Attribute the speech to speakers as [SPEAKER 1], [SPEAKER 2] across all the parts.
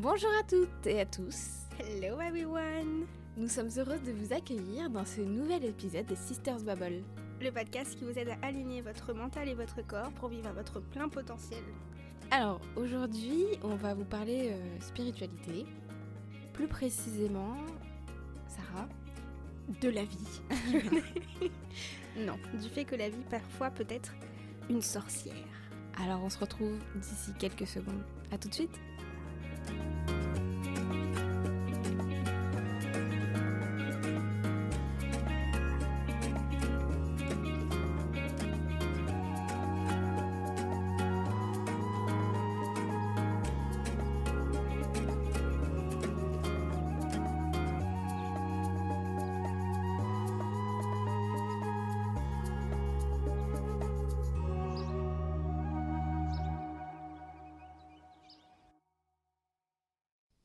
[SPEAKER 1] Bonjour à toutes et à tous.
[SPEAKER 2] Hello everyone.
[SPEAKER 1] Nous sommes heureuses de vous accueillir dans ce nouvel épisode des Sisters Bubble.
[SPEAKER 2] Le podcast qui vous aide à aligner votre mental et votre corps pour vivre à votre plein potentiel.
[SPEAKER 1] Alors, aujourd'hui, on va vous parler spiritualité. Plus précisément, Sarah, de la vie.
[SPEAKER 2] Non, du fait que la vie parfois peut être une sorcière.
[SPEAKER 1] Alors, on se retrouve d'ici quelques secondes. À tout de suite.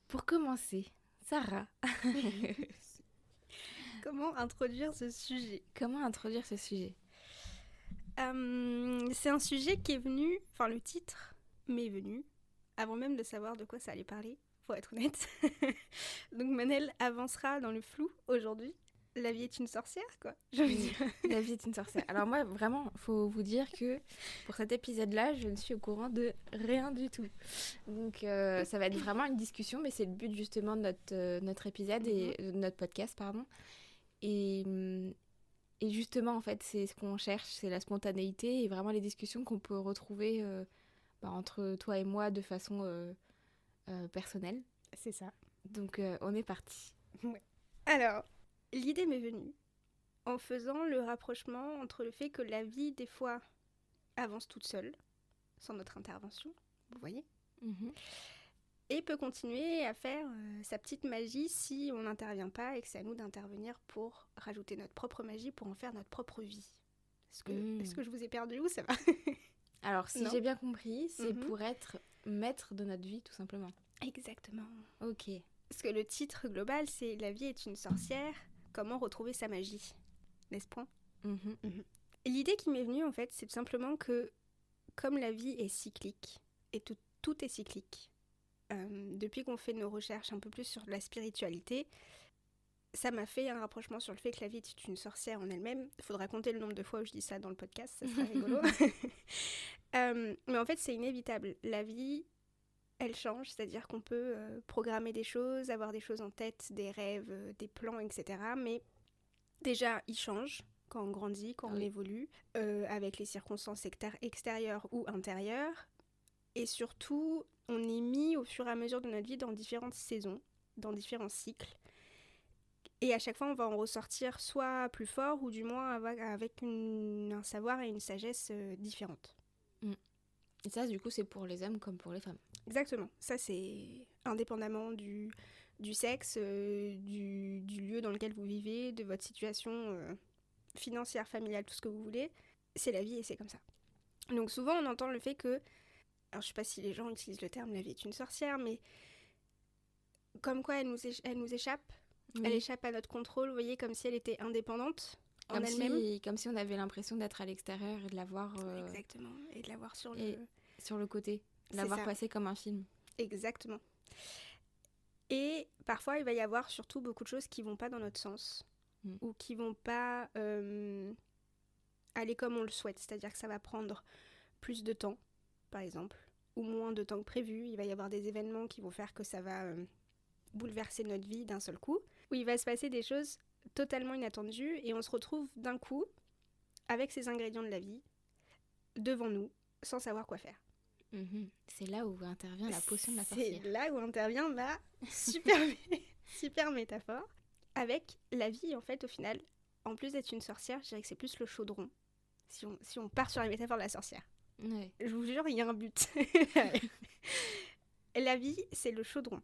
[SPEAKER 1] Pour commencer, Sarah,
[SPEAKER 2] Comment introduire ce sujet ?
[SPEAKER 1] comment introduire ce sujet ?
[SPEAKER 2] C'est un sujet qui est venu, enfin le titre m'est venu, avant même de savoir de quoi ça allait parler, pour être honnête. Donc Manel avancera dans le flou aujourd'hui. La vie est une sorcière, quoi. J'ai envie de dire.
[SPEAKER 1] La vie est une sorcière. Alors moi, vraiment, faut vous dire que pour cet épisode-là, je ne suis au courant de rien du tout. Donc ça va être vraiment une discussion, mais c'est le but justement de notre épisode et de notre podcast, pardon. Et justement, en fait, c'est ce qu'on cherche, c'est la spontanéité et vraiment les discussions qu'on peut retrouver entre toi et moi de façon personnelle.
[SPEAKER 2] C'est ça.
[SPEAKER 1] Donc on est parti.
[SPEAKER 2] Ouais. Alors, l'idée m'est venue en faisant le rapprochement entre le fait que la vie, des fois, avance toute seule, sans notre intervention, vous voyez, et peut continuer à faire sa petite magie si on n'intervient pas et que c'est à nous d'intervenir pour rajouter notre propre magie, pour en faire notre propre vie. Est-ce que je vous ai perdu ou ça va ?
[SPEAKER 1] Alors, si
[SPEAKER 2] Non.
[SPEAKER 1] j'ai bien compris, c'est
[SPEAKER 2] Mhm.
[SPEAKER 1] pour être maître de notre vie, tout simplement.
[SPEAKER 2] Exactement.
[SPEAKER 1] Ok.
[SPEAKER 2] Parce que le titre global, c'est « La vie est une sorcière, comment retrouver sa magie ?» N'est-ce point ? Et l'idée qui m'est venue, en fait, c'est tout simplement que, comme la vie est cyclique, et tout est cyclique, depuis qu'on fait nos recherches un peu plus sur la spiritualité, ça m'a fait un rapprochement sur le fait que la vie est une sorcière en elle-même. Il faudra compter le nombre de fois où je dis ça dans le podcast, ça sera rigolo. Mais en fait, c'est inévitable. La vie, elle change, c'est-à-dire qu'on peut programmer des choses, avoir des choses en tête, des rêves, des plans, etc. Mais déjà, ils changent quand on grandit, quand on évolue, avec les circonstances extérieures ou intérieures. Et surtout, on est mis au fur et à mesure de notre vie dans différentes saisons, dans différents cycles. Et à chaque fois, on va en ressortir soit plus fort ou du moins avec un savoir et une sagesse différentes.
[SPEAKER 1] Et ça, du coup, c'est pour les hommes comme pour les femmes.
[SPEAKER 2] Exactement. Ça, c'est indépendamment du sexe, du lieu dans lequel vous vivez, de votre situation financière, familiale, tout ce que vous voulez. C'est la vie et c'est comme ça. Donc souvent, on entend le fait que... Alors, je sais pas si les gens utilisent le terme « la vie est une sorcière », mais comme quoi elle nous échappe.
[SPEAKER 1] Oui.
[SPEAKER 2] Elle échappe à notre contrôle, vous voyez, comme si elle était indépendante en elle-même.
[SPEAKER 1] Comme si on avait l'impression d'être à l'extérieur et de la voir
[SPEAKER 2] Exactement, et de la voir sur
[SPEAKER 1] sur le côté, de
[SPEAKER 2] C'est
[SPEAKER 1] la voir
[SPEAKER 2] ça.
[SPEAKER 1] passer comme un film.
[SPEAKER 2] Exactement. Et parfois, il va y avoir surtout beaucoup de choses qui vont pas dans notre sens, ou qui vont pas aller comme on le souhaite. C'est-à-dire que ça va prendre plus de temps, par exemple, ou moins de temps que prévu. Il va y avoir des événements qui vont faire que ça va bouleverser notre vie d'un seul coup, où il va se passer des choses totalement inattendues, et on se retrouve d'un coup avec ces ingrédients de la vie devant nous, sans savoir quoi faire.
[SPEAKER 1] C'est là où intervient la potion de la sorcière.
[SPEAKER 2] C'est là où intervient ma super métaphore. Avec la vie, en fait, au final, en plus d'être une sorcière, je dirais que c'est plus le chaudron. Si on part sur la métaphore de la sorcière.
[SPEAKER 1] Ouais.
[SPEAKER 2] Je vous jure, il y a un but. La vie, c'est le chaudron.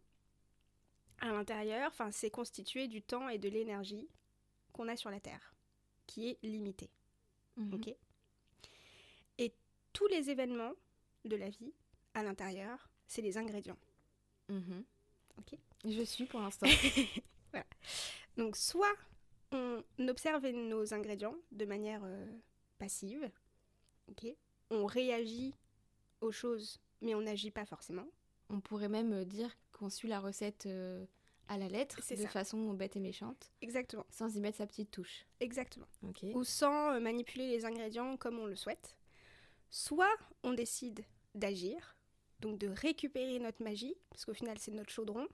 [SPEAKER 2] À l'intérieur, c'est constitué du temps et de l'énergie qu'on a sur la Terre, qui est limitée. Ok ? Et tous les événements de la vie, à l'intérieur, c'est des ingrédients. Ok ?
[SPEAKER 1] Je suis pour l'instant.
[SPEAKER 2] Voilà. Donc, soit on observe nos ingrédients de manière passive, ok ? On réagit aux choses, mais on n'agit pas forcément.
[SPEAKER 1] on pourrait même dire qu'on suit la recette à la lettre, façon bête et méchante.
[SPEAKER 2] Exactement.
[SPEAKER 1] Sans y mettre sa petite touche.
[SPEAKER 2] Exactement.
[SPEAKER 1] Okay.
[SPEAKER 2] Ou sans manipuler les ingrédients comme on le souhaite. Soit on décide d'agir, donc de récupérer notre magie, parce qu'au final c'est notre chaudron,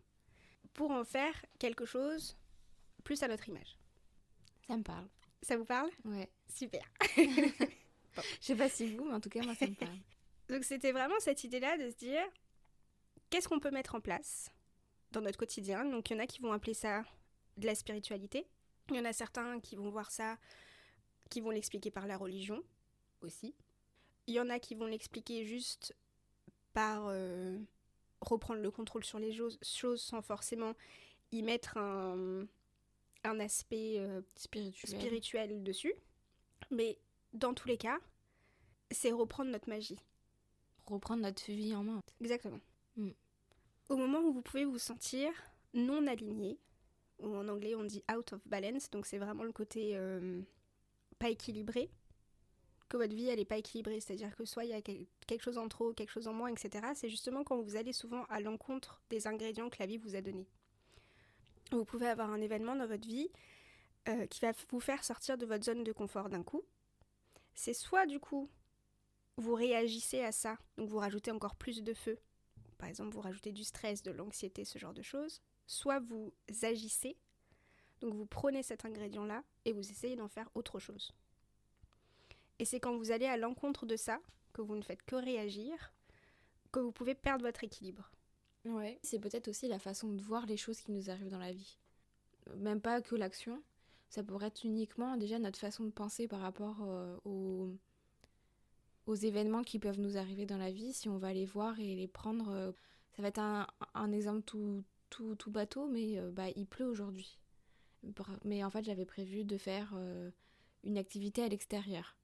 [SPEAKER 2] pour en faire quelque chose plus à notre image.
[SPEAKER 1] Ça me parle.
[SPEAKER 2] Ça vous parle ?
[SPEAKER 1] Ouais.
[SPEAKER 2] Super.
[SPEAKER 1] Bon. Je sais pas si vous, mais en tout cas moi ça me parle.
[SPEAKER 2] Donc c'était vraiment cette idée-là de se dire, qu'est-ce qu'on peut mettre en place dans notre quotidien ? Donc il y en a qui vont appeler ça de la spiritualité. Il y en a certains qui vont voir ça, qui vont l'expliquer par la religion aussi. Il y en a qui vont l'expliquer juste par reprendre le contrôle sur les choses sans forcément y mettre un aspect spirituel dessus. Mais dans tous les cas, c'est reprendre notre magie.
[SPEAKER 1] Reprendre notre vie en main.
[SPEAKER 2] Exactement. Au moment où vous pouvez vous sentir non aligné, ou en anglais on dit out of balance, donc c'est vraiment le côté pas équilibré, que votre vie elle est pas équilibrée, c'est-à-dire que soit il y a quelque chose en trop, quelque chose en moins, etc. C'est justement quand vous allez souvent à l'encontre des ingrédients que la vie vous a donnés. Vous pouvez avoir un événement dans votre vie qui va vous faire sortir de votre zone de confort d'un coup. C'est soit du coup vous réagissez à ça, donc vous rajoutez encore plus de feu, par exemple vous rajoutez du stress, de l'anxiété, ce genre de choses, soit vous agissez, donc vous prenez cet ingrédient-là et vous essayez d'en faire autre chose. Et c'est quand vous allez à l'encontre de ça, que vous ne faites que réagir, que vous pouvez perdre votre équilibre.
[SPEAKER 1] Ouais. C'est peut-être aussi la façon de voir les choses qui nous arrivent dans la vie. Même pas que l'action, ça pourrait être uniquement déjà notre façon de penser par rapport aux événements qui peuvent nous arriver dans la vie, si on va les voir et les prendre. Ça va être un exemple tout bateau, mais il pleut aujourd'hui. Mais en fait, j'avais prévu de faire une activité à l'extérieur.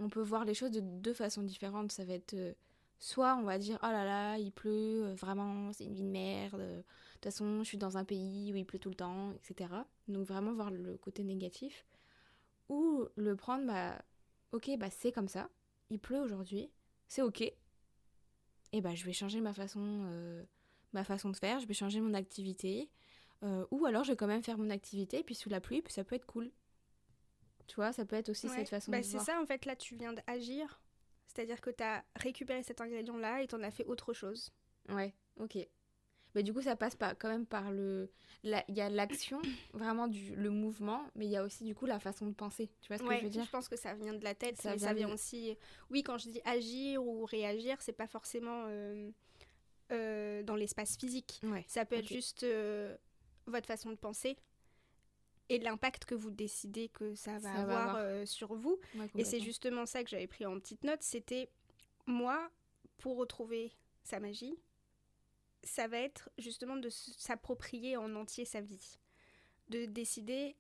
[SPEAKER 1] On peut voir les choses de deux façons différentes. Ça va être soit on va dire oh là là, il pleut, vraiment, c'est une vie de merde. De toute façon, je suis dans un pays où il pleut tout le temps, etc. Donc vraiment voir le côté négatif. Ou le prendre, ok, c'est comme ça. Il pleut aujourd'hui, c'est ok. Et je vais changer ma façon de faire, je vais changer mon activité. Ou alors je vais quand même faire mon activité, puis sous la pluie, puis ça peut être cool. Tu vois, ça peut être aussi cette façon de voir.
[SPEAKER 2] C'est ça, en fait, là, tu viens d'agir. C'est-à-dire que tu as récupéré cet ingrédient-là et tu en as fait autre chose.
[SPEAKER 1] Ouais, ok. Mais du coup, ça passe quand même par il y a l'action, vraiment le mouvement, mais il y a aussi, du coup, la façon de penser. Tu vois ce que je veux dire ?
[SPEAKER 2] Je pense que ça vient de la tête, ça vient aussi... Oui, quand je dis agir ou réagir, c'est pas forcément dans l'espace physique.
[SPEAKER 1] Ouais,
[SPEAKER 2] ça peut être juste votre façon de penser et l'impact que vous décidez que ça va avoir sur vous. Ouais, et c'est justement ça que j'avais pris en petite note, c'était moi, pour retrouver sa magie, ça va être justement de s'approprier en entier sa vie. De décider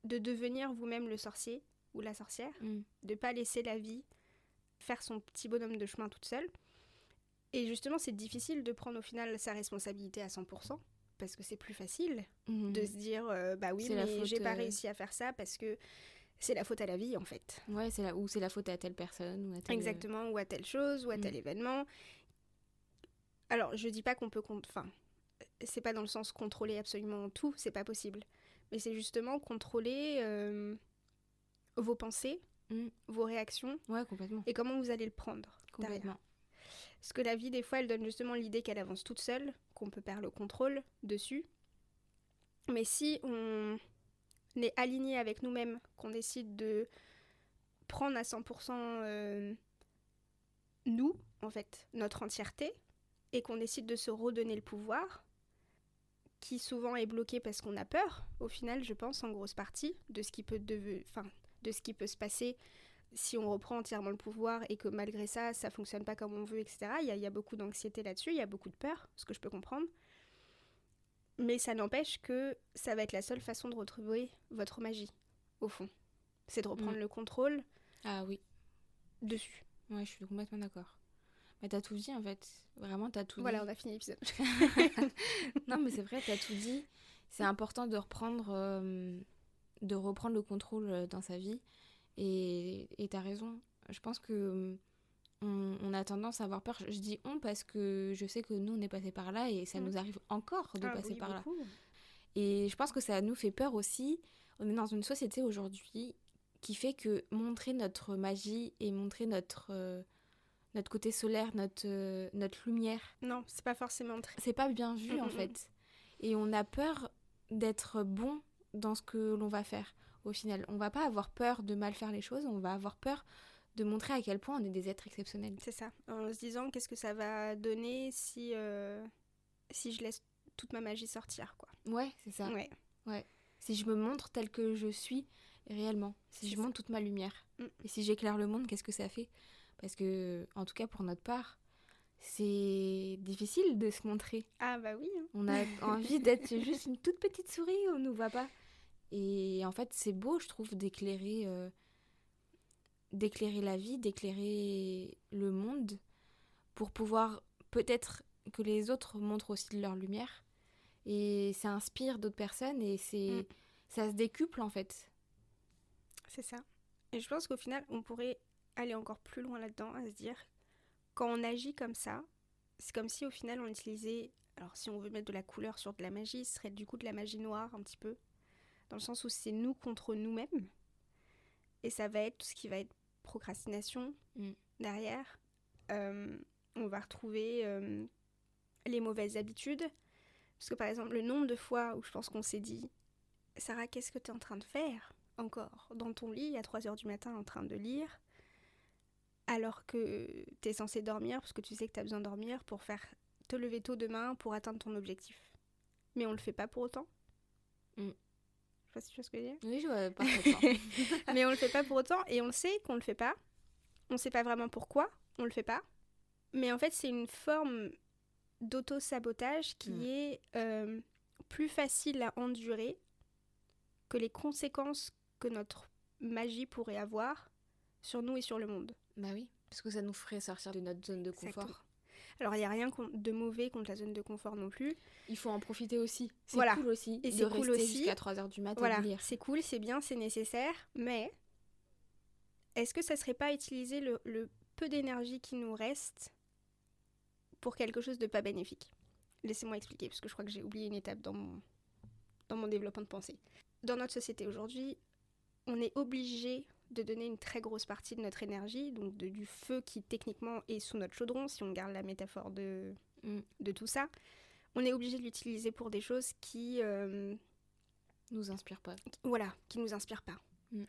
[SPEAKER 2] de devenir vous-même le sorcier ou la sorcière, de pas laisser la vie faire son petit bonhomme de chemin toute seule. Et justement, c'est difficile de prendre au final sa responsabilité à 100%. Parce que c'est plus facile de se dire oui, mais j'ai pas réussi à faire ça parce que c'est la faute à la vie en fait.
[SPEAKER 1] Ouais, ou c'est la faute à telle personne ou à telle...
[SPEAKER 2] Exactement, ou à telle chose ou à tel événement. Alors je dis pas qu'on peut c'est pas dans le sens contrôler absolument tout, c'est pas possible, mais c'est justement contrôler vos pensées, vos réactions,
[SPEAKER 1] ouais, complètement,
[SPEAKER 2] et comment vous allez le prendre
[SPEAKER 1] complètement
[SPEAKER 2] derrière. Parce que la vie, des fois, elle donne justement l'idée qu'elle avance toute seule, qu'on peut perdre le contrôle dessus. Mais si on est aligné avec nous-mêmes, qu'on décide de prendre à 100% nous, en fait, notre entièreté, et qu'on décide de se redonner le pouvoir, qui souvent est bloqué parce qu'on a peur, au final, je pense, en grosse partie, de ce qui peut se passer si on reprend entièrement le pouvoir et que malgré ça, ça fonctionne pas comme on veut, etc. Il y a beaucoup d'anxiété là-dessus, il y a beaucoup de peur, ce que je peux comprendre. Mais ça n'empêche que ça va être la seule façon de retrouver votre magie, au fond. C'est de reprendre le contrôle dessus.
[SPEAKER 1] Ouais, je suis complètement d'accord. Mais t'as tout dit, en fait. Vraiment, t'as tout dit.
[SPEAKER 2] Voilà, on a fini l'épisode.
[SPEAKER 1] Non, mais c'est vrai, t'as tout dit. C'est important de reprendre le contrôle dans sa vie. Et t'as raison. Je pense que on a tendance à avoir peur. Je dis on parce que je sais que nous, on est passé par là et ça nous arrive encore de passer par là. Et je pense que ça nous fait peur aussi. On est dans une société aujourd'hui qui fait que montrer notre magie et montrer notre côté solaire, notre lumière...
[SPEAKER 2] Non, c'est pas forcément
[SPEAKER 1] c'est pas bien vu, en fait. Et on a peur d'être bon dans ce que l'on va faire, au final. On va pas avoir peur de mal faire les choses, on va avoir peur de montrer à quel point on est des êtres exceptionnels.
[SPEAKER 2] C'est ça. En se disant, qu'est-ce que ça va donner si je laisse toute ma magie sortir, quoi.
[SPEAKER 1] Ouais, c'est ça. Ouais. Si je me montre telle que je suis réellement, si je montre toute ma lumière, et si j'éclaire le monde, qu'est-ce que ça fait ? Parce que, en tout cas pour notre part, c'est difficile de se montrer.
[SPEAKER 2] Ah bah oui.
[SPEAKER 1] On a envie d'être juste une toute petite souris, on ne nous voit pas. Et en fait, c'est beau, je trouve, d'éclairer la vie, d'éclairer le monde, pour pouvoir peut-être que les autres montrent aussi leur lumière. Et ça inspire d'autres personnes et ça se décuple en fait.
[SPEAKER 2] C'est ça. Et je pense qu'au final, on pourrait aller encore plus loin là-dedans, à se dire, quand on agit comme ça, c'est comme si au final on utilisait, alors si on veut mettre de la couleur sur de la magie, ce serait du coup de la magie noire un petit peu, dans le sens où c'est nous contre nous-mêmes, et ça va être tout ce qui va être procrastination derrière. On va retrouver les mauvaises habitudes, parce que par exemple le nombre de fois où je pense qu'on s'est dit, Sarah, qu'est-ce que tu es en train de faire encore dans ton lit à 3h du matin en train de lire, alors que tu es censé dormir parce que tu sais que tu as besoin de dormir pour te lever tôt demain pour atteindre ton objectif. Mais on le fait pas pour autant. Je sais pas si tu vois ce que je veux dire.
[SPEAKER 1] Oui, je vois parfaitement.
[SPEAKER 2] Mais on le fait pas pour autant et on sait qu'on le fait pas. On sait pas vraiment pourquoi on le fait pas. Mais en fait, c'est une forme d'auto-sabotage qui est plus facile à endurer que les conséquences que notre magie pourrait avoir sur nous et sur le monde.
[SPEAKER 1] Bah oui, parce que ça nous ferait sortir de notre zone de confort.
[SPEAKER 2] Exactement. Alors, il n'y a rien de mauvais contre la zone de confort non plus.
[SPEAKER 1] Il faut en profiter aussi. C'est cool aussi
[SPEAKER 2] et
[SPEAKER 1] de rester jusqu'à 3h du matin et de lire.
[SPEAKER 2] C'est cool, c'est bien, c'est nécessaire, mais est-ce que ça ne serait pas utiliser le peu d'énergie qui nous reste pour quelque chose de pas bénéfique ? Laissez-moi expliquer, parce que je crois que j'ai oublié une étape dans mon développement de pensée. Dans notre société aujourd'hui, on est obligé de donner une très grosse partie de notre énergie, donc du feu qui techniquement est sous notre chaudron, si on garde la métaphore de tout ça. On est obligé de l'utiliser pour des choses qui
[SPEAKER 1] nous inspirent pas.
[SPEAKER 2] Voilà, qui nous inspirent pas.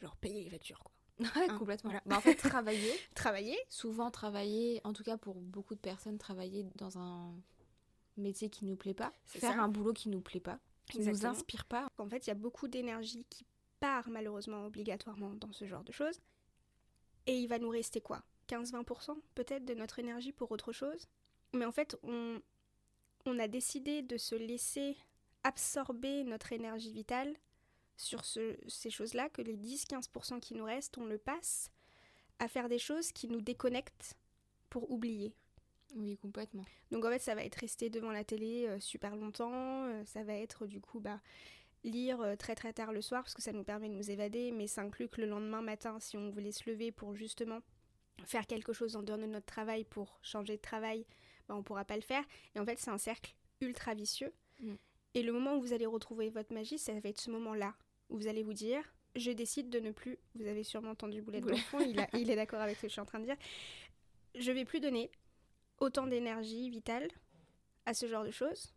[SPEAKER 2] Genre payer les factures, quoi.
[SPEAKER 1] Ouais, complètement. Voilà. Bah, en fait, travailler.
[SPEAKER 2] Souvent
[SPEAKER 1] travailler, en tout cas pour beaucoup de personnes, travailler dans un métier qui nous plaît pas,
[SPEAKER 2] faire
[SPEAKER 1] un boulot qui nous plaît pas, qui nous inspire pas.
[SPEAKER 2] En fait, il y a beaucoup d'énergie qui part malheureusement obligatoirement dans ce genre de choses. Et il va nous rester quoi ? 15-20% peut-être de notre énergie pour autre chose. Mais en fait, on a décidé de se laisser absorber notre énergie vitale sur ces choses-là, que les 10-15% qui nous restent, on le passe à faire des choses qui nous déconnectent pour oublier.
[SPEAKER 1] Oui, complètement.
[SPEAKER 2] Donc en fait, ça va être rester devant la télé super longtemps, ça va être du coup lire très très tard le soir parce que ça nous permet de nous évader, mais ça inclut que le lendemain matin, si on voulait se lever pour justement faire quelque chose en dehors de notre travail pour changer de travail, on ne pourra pas le faire. Et en fait, c'est un cercle ultra vicieux. Et le moment où vous allez retrouver votre magie, ça va être ce moment-là où vous allez vous dire, je décide de ne plus, vous avez sûrement entendu Boulette dans le fond, il est d'accord avec ce que je suis en train de dire, je vais plus donner autant d'énergie vitale à ce genre de choses,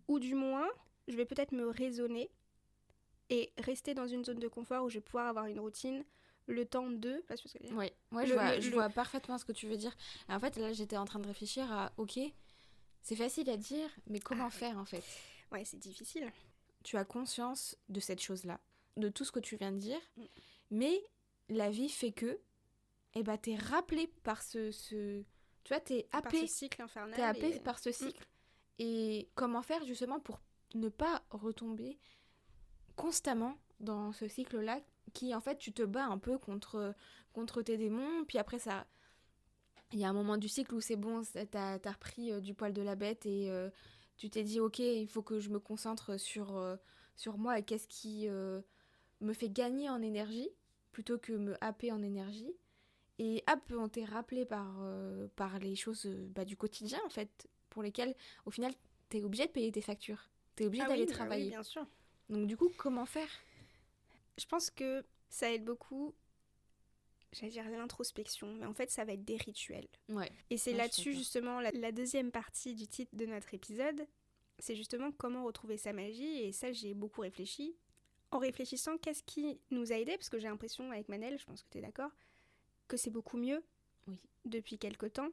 [SPEAKER 2] ou du moins, je vais peut-être me raisonner et rester dans une zone de confort où je vais pouvoir avoir une routine, le temps de...
[SPEAKER 1] Oui, je vois parfaitement ce que tu veux dire. Et en fait, là, j'étais en train de réfléchir à, ok, c'est facile à dire, mais comment faire en fait ?
[SPEAKER 2] Ouais, c'est difficile.
[SPEAKER 1] Tu as conscience de cette chose-là, de tout ce que tu viens de dire, mais la vie fait que, t'es rappelé par ce... Tu vois, t'es happé.
[SPEAKER 2] Par ce cycle infernal.
[SPEAKER 1] T'es happé par ce cycle. Et comment faire justement pour ne pas retomber constamment dans ce cycle-là qui, en fait, tu te bats un peu contre tes démons. Puis après, ça... Il y a un moment du cycle où c'est bon, t'as repris du poil de la bête et tu t'es dit, ok, il faut que je me concentre sur moi et qu'est-ce qui me fait gagner en énergie plutôt que me happer en énergie. Et hop, on t'est rappelé par les choses du quotidien, en fait, pour lesquelles, au final, t'es obligé de payer tes factures. T'es obligé d'aller travailler.
[SPEAKER 2] Oui, bien sûr.
[SPEAKER 1] Donc du coup, comment faire ?
[SPEAKER 2] Je pense que ça aide beaucoup, j'allais dire l'introspection, mais en fait, ça va être des rituels.
[SPEAKER 1] Ouais.
[SPEAKER 2] Et c'est là-dessus, justement, la deuxième partie du titre de notre épisode, c'est justement comment retrouver sa magie. Et ça, j'y ai beaucoup réfléchi. En réfléchissant, qu'est-ce qui nous a aidés ? Parce que j'ai l'impression, avec Manel, je pense que tu es d'accord, que c'est beaucoup mieux depuis quelque temps.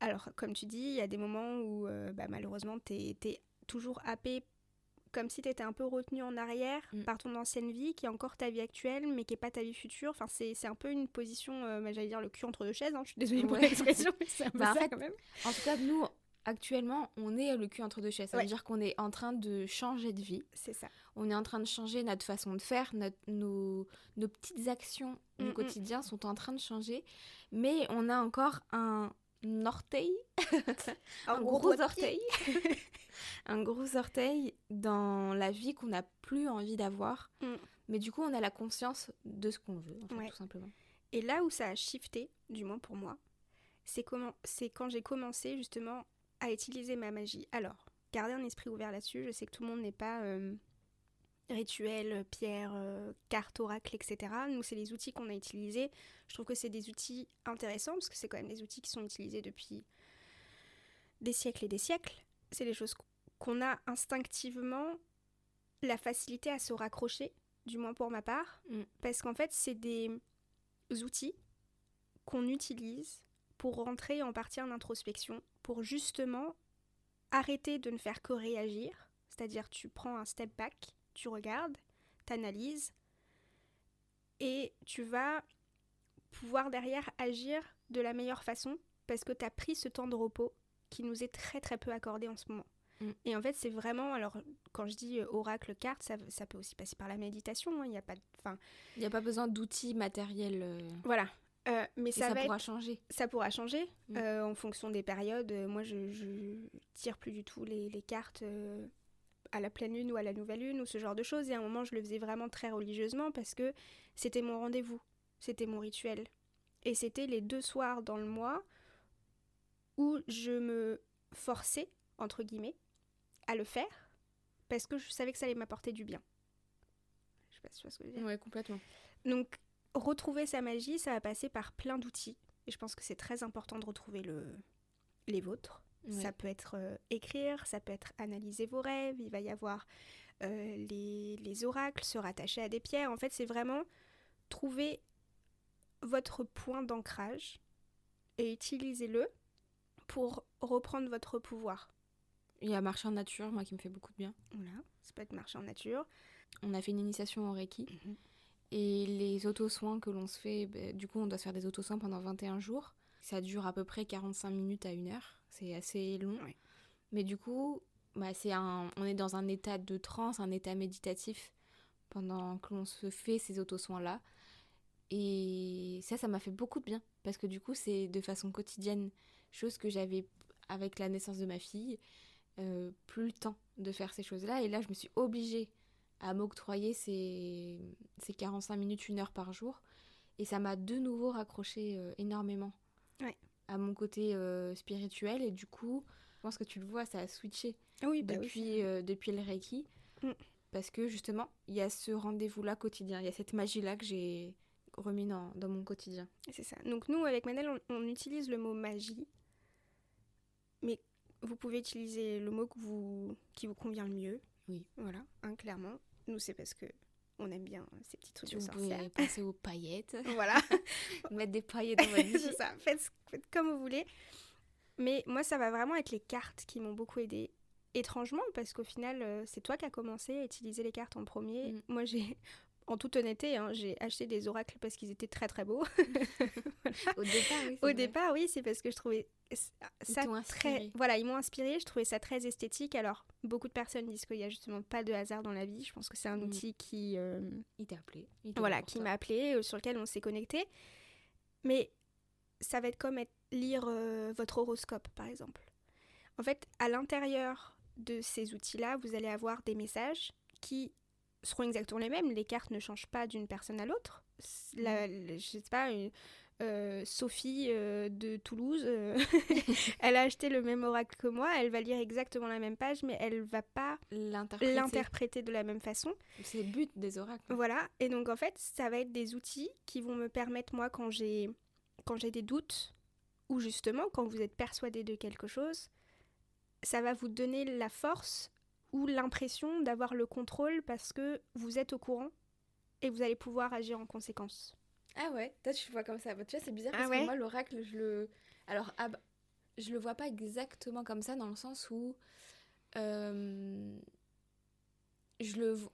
[SPEAKER 2] Alors, comme tu dis, il y a des moments où, malheureusement, t'es toujours happé, comme si t'étais un peu retenu en arrière par ton ancienne vie, qui est encore ta vie actuelle, mais qui n'est pas ta vie future. Enfin, c'est un peu une position, j'allais dire le cul entre deux chaises, hein. Je suis désolée pour l'expression, mais c'est un peu ça quand même.
[SPEAKER 1] En tout cas, nous, actuellement, on est le cul entre deux chaises. Ça veut dire qu'on est en train de changer de vie.
[SPEAKER 2] C'est ça.
[SPEAKER 1] On est en train de changer notre façon de faire, nos petites actions du quotidien sont en train de changer, mais on a encore un orteil, un gros orteil, un gros orteil dans la vie qu'on n'a plus envie d'avoir. Mais du coup, on a la conscience de ce qu'on veut, en fait, tout simplement.
[SPEAKER 2] Et là où ça a shifté, du moins pour moi, c'est quand j'ai commencé justement à utiliser ma magie. Alors, gardez un esprit ouvert là-dessus. Je sais que tout le monde n'est pas rituel, pierre, carte, oracle, etc. Nous, c'est les outils qu'on a utilisés. Je trouve que c'est des outils intéressants parce que c'est quand même des outils qui sont utilisés depuis des siècles et des siècles. C'est des choses qu'on a instinctivement la facilité à se raccrocher, du moins pour ma part, parce qu'en fait, c'est des outils qu'on utilise pour rentrer en partie en introspection, pour justement arrêter de ne faire que réagir, c'est-à-dire tu prends un step back, tu regardes, t'analyses, et tu vas pouvoir derrière agir de la meilleure façon, parce que tu as pris ce temps de repos qui nous est très très peu accordé en ce moment. Et en fait, c'est vraiment, alors quand je dis oracle, carte, ça peut aussi passer par la méditation, hein, il n'y a pas
[SPEAKER 1] besoin d'outils matériels.
[SPEAKER 2] Voilà. Mais ça
[SPEAKER 1] pourra changer.
[SPEAKER 2] Ça pourra changer en fonction des périodes. Moi, je tire plus du tout les cartes à la pleine lune ou à la nouvelle lune ou ce genre de choses. Et à un moment, je le faisais vraiment très religieusement parce que c'était mon rendez-vous, c'était mon rituel. Et c'était les 2 soirs dans le mois où je me forçais, entre guillemets, à le faire parce que je savais que ça allait m'apporter du bien. Je sais pas si tu vois ce que je veux dire.
[SPEAKER 1] Ouais, complètement.
[SPEAKER 2] Donc, retrouver sa magie, ça va passer par plein d'outils. Et je pense que c'est très important de retrouver les vôtres. Ouais. Ça peut être écrire, ça peut être analyser vos rêves, il va y avoir les oracles, se rattacher à des pierres. En fait, c'est vraiment trouver votre point d'ancrage et utilisez-le pour reprendre votre pouvoir.
[SPEAKER 1] Il y a marcher en nature, moi, qui me fait beaucoup de bien.
[SPEAKER 2] Voilà, ça peut être marcher en nature.
[SPEAKER 1] On a fait une initiation en Reiki. Et les auto-soins que l'on se fait, du coup, on doit se faire des auto-soins pendant 21 jours. Ça dure à peu près 45 minutes à 1 heure. C'est assez long. Ouais. Mais du coup, on est dans un état de transe, un état méditatif pendant que l'on se fait ces auto-soins-là. Et ça m'a fait beaucoup de bien. Parce que du coup, c'est de façon quotidienne, chose que j'avais avec la naissance de ma fille, plus le temps de faire ces choses-là. Et là, je me suis obligée à m'octroyer ces 45 minutes, 1 heure par jour. Et ça m'a de nouveau raccroché énormément à mon côté spirituel. Et du coup, je pense que tu le vois, ça a switché depuis le Reiki. Parce que justement, il y a ce rendez-vous-là quotidien. Il y a cette magie-là que j'ai remis dans mon quotidien.
[SPEAKER 2] C'est ça. Donc nous, avec Manel, on utilise le mot magie. Mais vous pouvez utiliser le mot qui vous convient le mieux.
[SPEAKER 1] Oui.
[SPEAKER 2] Voilà, clairement. Nous, c'est parce que on aime bien ces petits trucs de sorcière.
[SPEAKER 1] Vous pouvez passer aux paillettes.
[SPEAKER 2] Voilà.
[SPEAKER 1] Mettre des paillettes dans votre vie.
[SPEAKER 2] C'est ça. Faites comme vous voulez. Mais moi, ça va vraiment être les cartes qui m'ont beaucoup aidée. Étrangement, parce qu'au final, c'est toi qui as commencé à utiliser les cartes en premier. Moi, en toute honnêteté, j'ai acheté des oracles parce qu'ils étaient très très beaux.
[SPEAKER 1] Au départ, oui.
[SPEAKER 2] Au départ, oui, c'est parce que je trouvais ça très... Voilà, ils m'ont inspirée, je trouvais ça très esthétique. Alors, beaucoup de personnes disent qu'il n'y a justement pas de hasard dans la vie. Je pense que c'est un outil qui...
[SPEAKER 1] Il t'a appelé.
[SPEAKER 2] Voilà, qui m'a appelé, sur lequel on s'est connecté. Mais ça va être comme lire votre horoscope, par exemple. En fait, à l'intérieur de ces outils-là, vous allez avoir des messages qui seront exactement les mêmes. Les cartes ne changent pas d'une personne à l'autre. Je sais pas, Sophie de Toulouse, elle a acheté le même oracle que moi, elle va lire exactement la même page, mais elle va pas l'interpréter de la même façon.
[SPEAKER 1] C'est le but des oracles.
[SPEAKER 2] Voilà, et donc en fait, ça va être des outils qui vont me permettre, moi, quand j'ai des doutes, ou justement, quand vous êtes persuadé de quelque chose, ça va vous donner la force ou l'impression d'avoir le contrôle parce que vous êtes au courant et vous allez pouvoir agir en conséquence.
[SPEAKER 1] Ah ouais, toi tu le vois comme ça. Tu vois, c'est bizarre parce que moi, l'oracle, je le vois pas exactement comme ça dans le sens où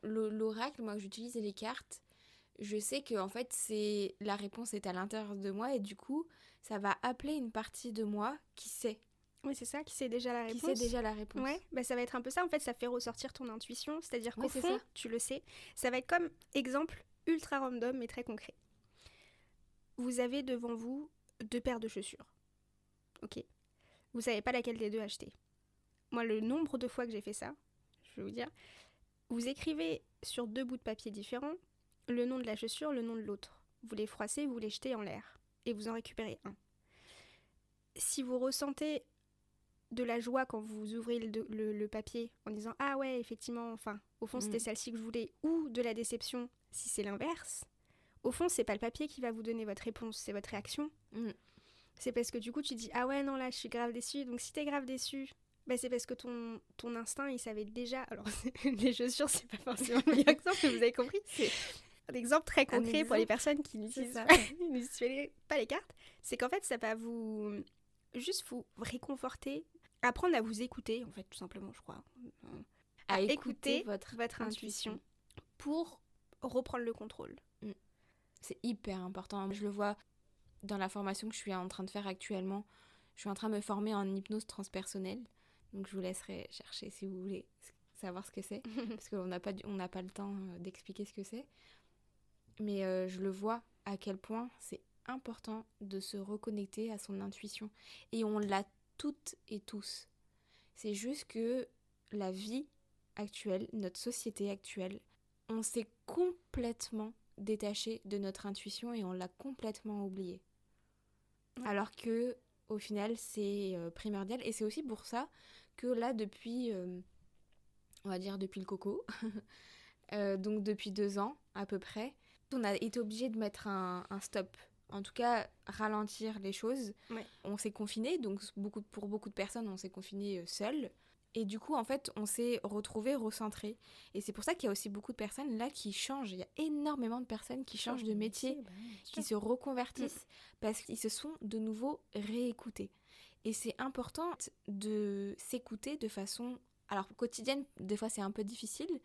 [SPEAKER 1] l'oracle, moi, j'utilise les cartes. Je sais que en fait, la réponse est à l'intérieur de moi et du coup, ça va appeler une partie de moi qui sait.
[SPEAKER 2] Oui, c'est ça, qui sait déjà la réponse.
[SPEAKER 1] Qui sait déjà la réponse.
[SPEAKER 2] Ouais, bah ça va être un peu ça. En fait, ça fait ressortir ton intuition. C'est-à-dire qu'au fond, tu le sais. Ça va être comme exemple ultra random mais très concret. Vous avez devant vous 2 paires de chaussures. Ok. Vous savez pas laquelle des deux acheter. Moi, le nombre de fois que j'ai fait ça, je vais vous dire, vous écrivez sur 2 bouts de papier différents le nom de la chaussure, le nom de l'autre. Vous les froissez, vous les jetez en l'air. Et vous en récupérez un. Si vous ressentez de la joie quand vous ouvrez le papier en disant « Ah ouais, effectivement, enfin, au fond, c'était celle-ci que je voulais » ou de la déception si c'est l'inverse, au fond, c'est pas le papier qui va vous donner votre réponse, c'est votre réaction. C'est parce que du coup, tu dis « Ah ouais, non, là, je suis grave déçue. » Donc si t'es grave déçue, bah, c'est parce que ton instinct, il savait déjà... Alors, les chaussures, c'est pas forcément le meilleur exemple, mais vous avez compris. C'est un exemple très concret pour les personnes qui n'utilisent pas les cartes. C'est qu'en fait, ça va vous réconforter, apprendre à vous écouter, en fait, tout simplement, je crois. À écouter votre intuition pour reprendre le contrôle.
[SPEAKER 1] C'est hyper important. Je le vois dans la formation que je suis en train de faire actuellement. Je suis en train de me former en hypnose transpersonnelle. Donc, je vous laisserai chercher si vous voulez savoir ce que c'est. Parce qu'on n'a pas le temps d'expliquer ce que c'est. Mais je le vois à quel point c'est important de se reconnecter à son intuition. Et on l'a toutes et tous. C'est juste que la vie actuelle, notre société actuelle, on s'est complètement détaché de notre intuition et on l'a complètement oubliée. Alors que, au final, c'est primordial. Et c'est aussi pour ça que là, depuis, on va dire depuis le coco, donc depuis 2 ans à peu près, on a été obligé de mettre un stop. En tout cas, ralentir les choses. Ouais. On s'est confinés, donc pour beaucoup de personnes, on s'est confinés seuls. Et du coup, en fait, on s'est retrouvés recentrés. Et c'est pour ça qu'il y a aussi beaucoup de personnes là qui changent. Il y a énormément de personnes qui changent de métier, qui se reconvertissent, parce qu'ils se sont de nouveau réécoutés. Et c'est important de s'écouter de façon... Alors, quotidienne, des fois, c'est un peu difficile.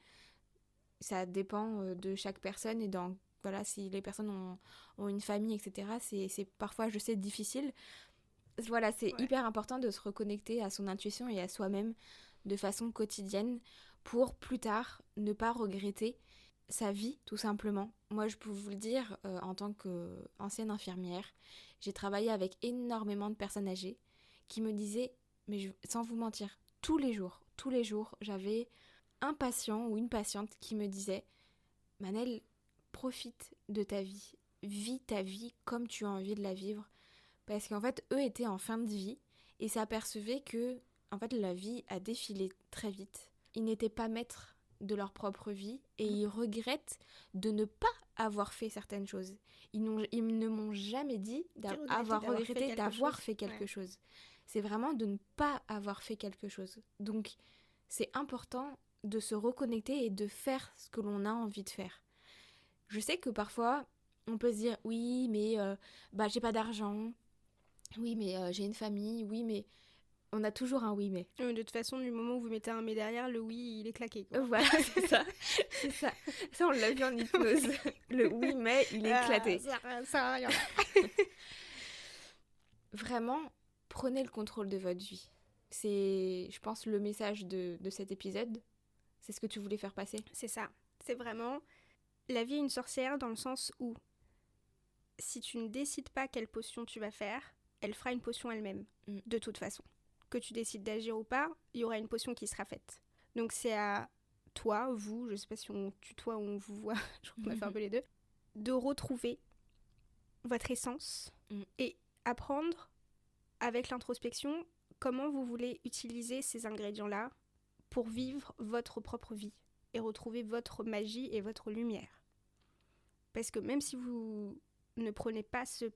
[SPEAKER 1] Ça dépend de chaque personne et voilà, si les personnes ont une famille, etc., c'est parfois, je sais, difficile. Voilà, c'est hyper important de se reconnecter à son intuition et à soi-même de façon quotidienne pour plus tard ne pas regretter sa vie, tout simplement. Moi, je peux vous le dire, en tant qu'ancienne infirmière, j'ai travaillé avec énormément de personnes âgées qui me disaient, mais sans vous mentir, tous les jours, j'avais un patient ou une patiente qui me disait « Manel, profite de ta vie, vis ta vie comme tu as envie de la vivre. » Parce qu'en fait, eux étaient en fin de vie et s'apercevaient que en fait, la vie a défilé très vite. Ils n'étaient pas maîtres de leur propre vie et ils regrettent de ne pas avoir fait certaines choses. Ils ne m'ont jamais dit d'avoir fait quelque chose. C'est vraiment de ne pas avoir fait quelque chose. Donc, c'est important de se reconnecter et de faire ce que l'on a envie de faire. Je sais que parfois, on peut se dire « Oui, mais j'ai pas d'argent. Oui, mais j'ai une famille. Oui, mais... » On a toujours un oui, mais.
[SPEAKER 2] De toute façon, du moment où vous mettez un mais derrière, le oui, il est claqué, quoi.
[SPEAKER 1] Voilà, c'est ça. C'est ça. Ça, on l'a vu en hypnose. Le oui, mais, il est éclaté.
[SPEAKER 2] Ça sert à rien.
[SPEAKER 1] Vraiment, prenez le contrôle de votre vie. C'est, je pense, le message de cet épisode. C'est ce que tu voulais faire passer.
[SPEAKER 2] C'est ça. C'est vraiment la vie est une sorcière dans le sens où si tu ne décides pas quelle potion tu vas faire, elle fera une potion elle-même, de toute façon. Que tu décides d'agir ou pas, il y aura une potion qui sera faite. Donc c'est à toi, vous, je sais pas si on tutoie ou on vous voit, je crois qu'on a fait un peu les deux, de retrouver votre essence et apprendre avec l'introspection comment vous voulez utiliser ces ingrédients-là pour vivre votre propre vie et retrouver votre magie et votre lumière. Parce que même si vous ne prenez pas ce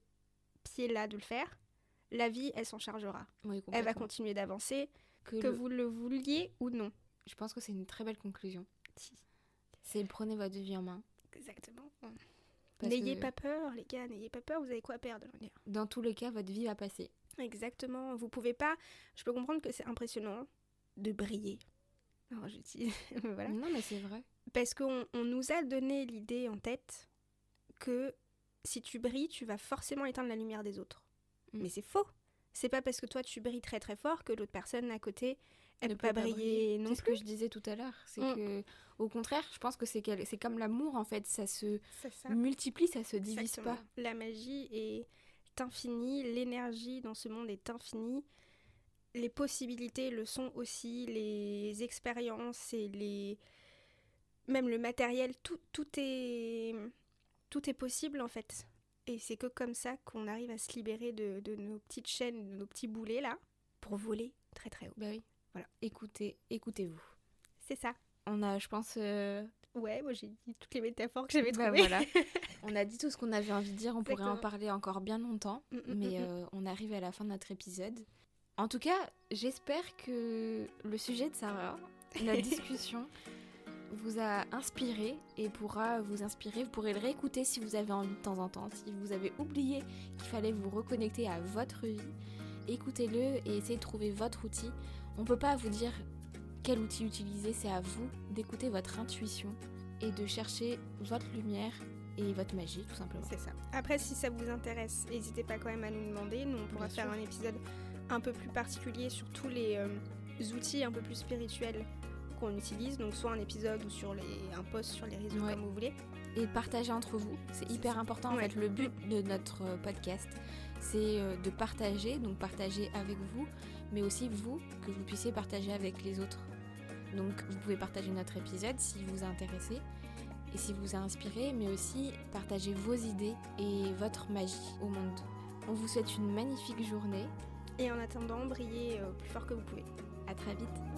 [SPEAKER 2] pied-là de le faire, la vie, elle s'en chargera.
[SPEAKER 1] Oui,
[SPEAKER 2] elle va continuer d'avancer, que vous le vouliez ou non.
[SPEAKER 1] Je pense que c'est une très belle conclusion. C'est prenez votre vie en main.
[SPEAKER 2] Exactement. N'ayez pas peur, les gars, n'ayez pas peur, vous avez quoi perdre.
[SPEAKER 1] Dans tous les cas, votre vie va passer.
[SPEAKER 2] Exactement. Vous pouvez pas... Je peux comprendre que c'est impressionnant de briller. Alors, je dis... voilà.
[SPEAKER 1] Non, mais c'est vrai.
[SPEAKER 2] Parce qu'on nous a donné l'idée en tête que si tu brilles, tu vas forcément éteindre la lumière des autres. Mais c'est faux. C'est pas parce que toi, tu brilles très très fort que l'autre personne à côté, elle ne peut pas briller non plus.
[SPEAKER 1] C'est ce que je disais tout à l'heure. C'est que, au contraire, je pense que c'est comme l'amour, en fait. Ça se multiplie, ça se divise pas.
[SPEAKER 2] La magie est infinie, l'énergie dans ce monde est infinie. Les possibilités le sont aussi, les expériences et même le matériel, tout est possible en fait. Et c'est que comme ça qu'on arrive à se libérer de nos petites chaînes, de nos petits boulets là, pour voler très très haut.
[SPEAKER 1] Bah oui. Voilà. Écoutez-vous.
[SPEAKER 2] C'est ça.
[SPEAKER 1] On a, je pense...
[SPEAKER 2] Ouais, moi j'ai dit toutes les métaphores que j'avais trouvées.
[SPEAKER 1] Voilà. On a dit tout ce qu'on avait envie de dire. On pourrait en parler encore bien longtemps. Mais on arrive à la fin de notre épisode. En tout cas, j'espère que le sujet de Sarah, la discussion, vous a inspiré et pourra vous inspirer. Vous pourrez le réécouter si vous avez envie de temps en temps. Si vous avez oublié qu'il fallait vous reconnecter à votre vie, écoutez-le et essayez de trouver votre outil. On ne peut pas vous dire quel outil utiliser, c'est à vous d'écouter votre intuition et de chercher votre lumière et votre magie, tout simplement.
[SPEAKER 2] C'est ça. Après, si ça vous intéresse, n'hésitez pas quand même à nous demander. Nous, on pourra faire un épisode un peu plus particulier sur tous les outils un peu plus spirituels qu'on utilise. Donc, soit un épisode ou sur un post sur les réseaux, comme vous voulez.
[SPEAKER 1] Et partager entre vous, c'est hyper important. En fait, le but de notre podcast, c'est de partager, donc partager avec vous, mais aussi vous, que vous puissiez partager avec les autres. Donc vous pouvez partager notre épisode si vous a intéressé et si vous a inspiré, mais aussi partager vos idées et votre magie au monde. On vous souhaite une magnifique journée.
[SPEAKER 2] Et en attendant, brillez plus fort que vous pouvez.
[SPEAKER 1] À très vite.